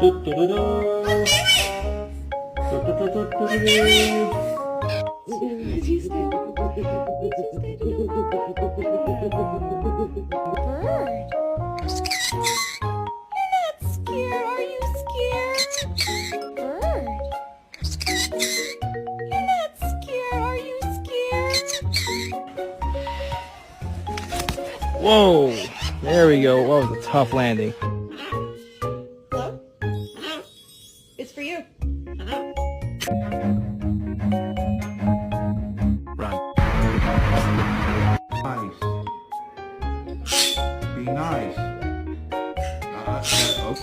Scared? Are you scared? Bird. You're not scared. Are you scared? Whoa! There we go. That was a tough landing. Hello? It's for you.